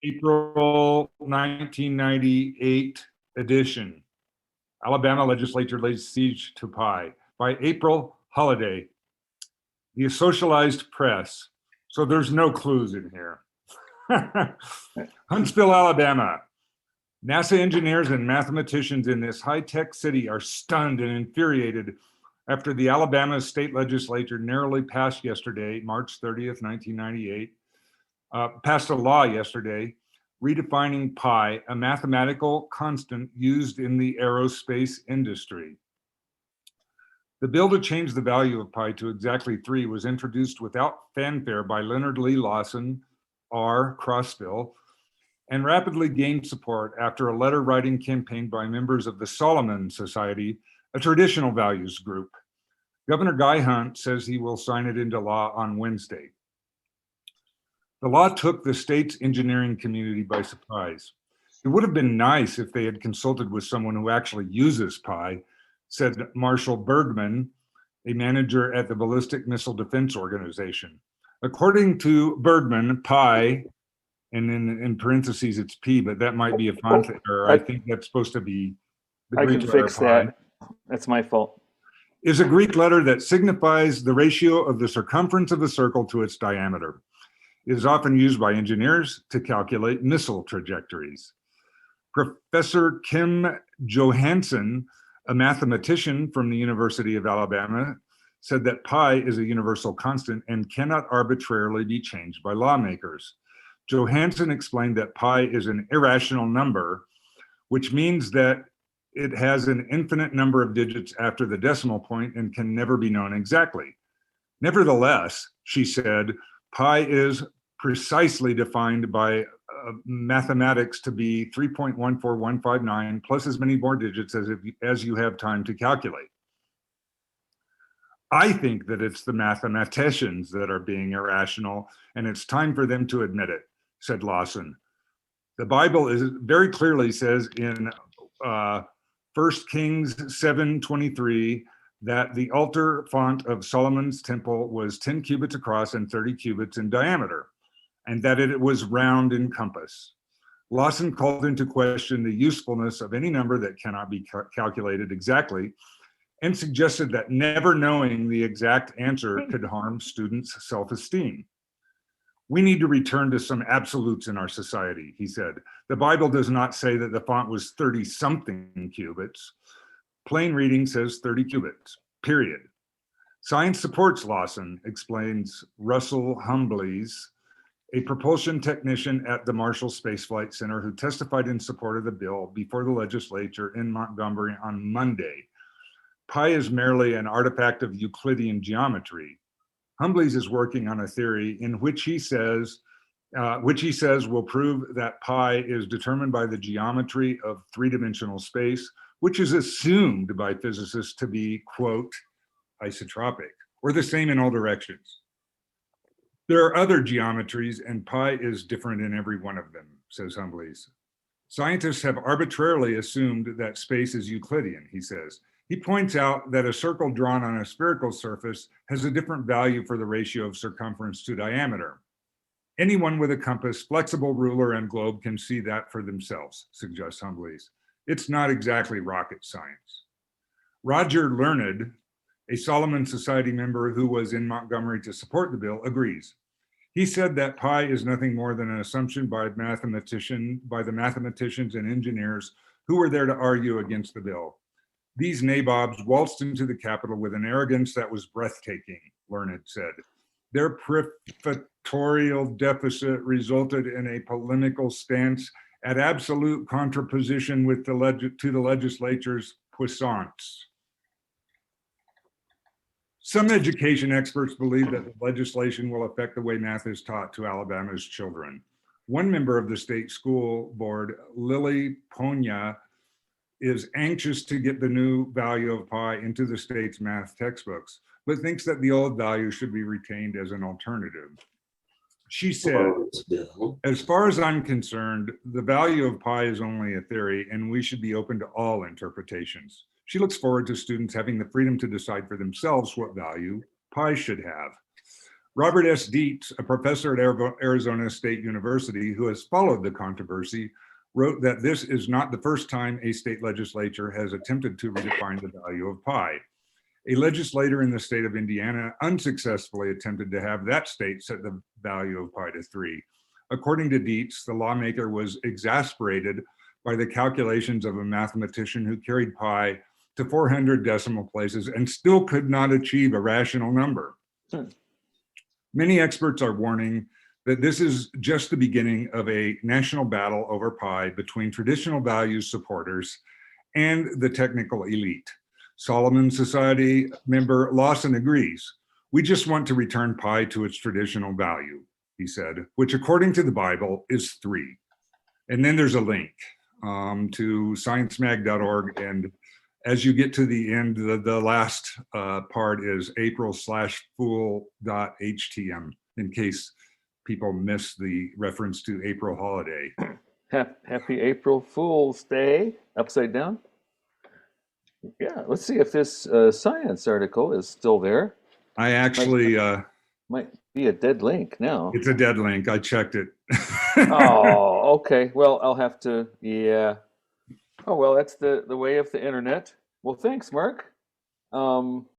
April 1998 edition. Alabama legislature lays siege to pie. By April, holiday. The socialized press. So there's no clues in here. Huntsville, Alabama. NASA engineers and mathematicians in this high-tech city are stunned and infuriated after the Alabama state legislature narrowly passed yesterday, March 30th, 1998, passed a law yesterday redefining pi, a mathematical constant used in the aerospace industry. The bill to change the value of pi to exactly 3 was introduced without fanfare by Leonard Lee Lawson, R. Crossville, and rapidly gained support after a letter writing campaign by members of the Solomon Society, a traditional values group. Governor Guy Hunt says he will sign it into law on Wednesday. The law took the state's engineering community by surprise. It would have been nice if they had consulted with someone who actually uses pi, said Marshall Bergman, a manager at the Ballistic Missile Defense Organization. According to Bergman, pi, and in parentheses it's P, but that might be a font error. I think that's supposed to be the Greek letter pi. I can fix that. That's my fault. Is a Greek letter that signifies the ratio of the circumference of a circle to its diameter. It is often used by engineers to calculate missile trajectories. Professor Kim Johansson, a mathematician from the University of Alabama, said that pi is a universal constant and cannot arbitrarily be changed by lawmakers. Johansson explained that pi is an irrational number, which means that it has an infinite number of digits after the decimal point and can never be known exactly. Nevertheless, she said, pi is precisely defined by mathematics to be 3.14159 plus as many more digits as you have time to calculate. I think that it's the mathematicians that are being irrational, and it's time for them to admit it, said Lawson. The Bible very clearly says in 1 Kings 7:23 that the altar font of Solomon's temple was 10 cubits across and 30 cubits in diameter, and that it was round in compass. Lawson called into question the usefulness of any number that cannot be calculated exactly, and suggested that never knowing the exact answer could harm students' self-esteem. We need to return to some absolutes in our society, he said. The Bible does not say that the font was 30-something cubits. Plain reading says 30 cubits, period. Science supports Lawson, explains Russell Humbles, a propulsion technician at the Marshall Space Flight Center who testified in support of the bill before the legislature in Montgomery on Monday. Pi is merely an artifact of Euclidean geometry. Humbles is working on a theory in which he says will prove that pi is determined by the geometry of three-dimensional space, which is assumed by physicists to be, quote, isotropic, or the same in all directions. There are other geometries, and pi is different in every one of them, says Humbles. Scientists have arbitrarily assumed that space is Euclidean, he says. He points out that a circle drawn on a spherical surface has a different value for the ratio of circumference to diameter. Anyone with a compass, flexible ruler, and globe can see that for themselves, suggests Humbles. It's not exactly rocket science. Roger Learned, a Solomon Society member who was in Montgomery to support the bill, agrees. He said that pi is nothing more than an assumption by the mathematicians and engineers who were there to argue against the bill. These nabobs waltzed into the Capitol with an arrogance that was breathtaking, Learned said. Their prefatory deficit resulted in a polemical stance at absolute contraposition with to the legislature's puissance. Some education experts believe that the legislation will affect the way math is taught to Alabama's children. One member of the state school board, Lily Ponya, is anxious to get the new value of pi into the state's math textbooks, but thinks that the old value should be retained as an alternative. She said, as far as I'm concerned, the value of pi is only a theory and we should be open to all interpretations. She looks forward to students having the freedom to decide for themselves what value pi should have. Robert S. Dietz, a professor at Arizona State University who has followed the controversy, wrote that this is not the first time a state legislature has attempted to redefine the value of pi. A legislator in the state of Indiana unsuccessfully attempted to have that state set the value of pi to 3. According to Dietz, the lawmaker was exasperated by the calculations of a mathematician who carried pi to 400 decimal places and still could not achieve a rational number. Many experts are warning that this is just the beginning of a national battle over pi between traditional values supporters and the technical elite. Solomon Society member Lawson agrees. We just want to return pi to its traditional value, he said, which according to the Bible is 3. And then there's a link to sciencemag.org. And as you get to the end, the last part is april/fool.htm, in case people miss the reference to April holiday. Happy April Fool's Day, upside down. Yeah, let's see if this science article is still there. I actually... might be a dead link now. It's a dead link. I checked it. Oh, okay. Well, I'll have to, yeah. Oh, well, that's the way of the internet. Well, thanks, Mark.